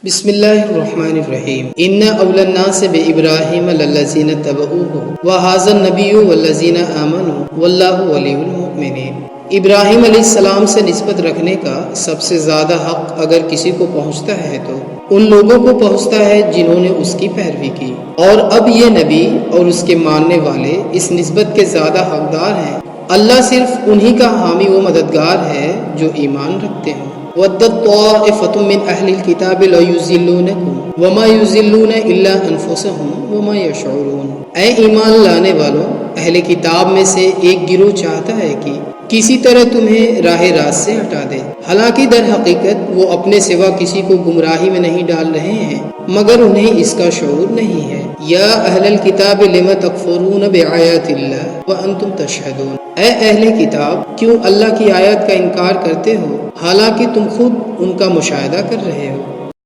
बिस्मिल्लाहिर्रहमानिर्रहीम। इन्ना औलन्नास बिइब्राहीम लल्लज़ीना तबऊहु व हाज़न नबिय्यु वल्लज़ीना आमनु वल्लाहु वलियुल मुमिनीन। इब्राहीम अलैहिस्सलाम से निस्बत रखने का सबसे ज़्यादा हक अगर किसी को पहुँचता है तो उन लोगों को पहुँचता है जिन्होंने उसकी पैरवी की, और अब ये नबी और उसके मानने वाले इस निस्बत के ज़्यादा हकदार हैं। अल्लाह सिर्फ उन्हीं का हामी व मददगार है जो ईमान रखते हैं। वद्दत ताइफ़तुम मिन अहलिल किताबि ला युज़िल्लूनकुम वमा युज़िल्लूना इल्ला अनफुसहुम वमा यशऊरून। ऐ ईमान लाने वालों, अहले किताब में से एक गिरोह चाहता है कि किसी तरह तुम्हें राह रास्त से हटा दे, हालांकि दर हकीकत वो अपने सिवा किसी को गुमराही में नहीं डाल रहे हैं मगर उन्हें इसका शऊर नहीं है। या अहलल किताब लिमा तकफुरून बिआयातिल्लाह व अंतुम तशहदून। ऐ अहले किताब, क्यों अल्लाह की आयत का इनकार करते हो हालांकि तुम खुद उनका मुशाहिदा कर रहे हो।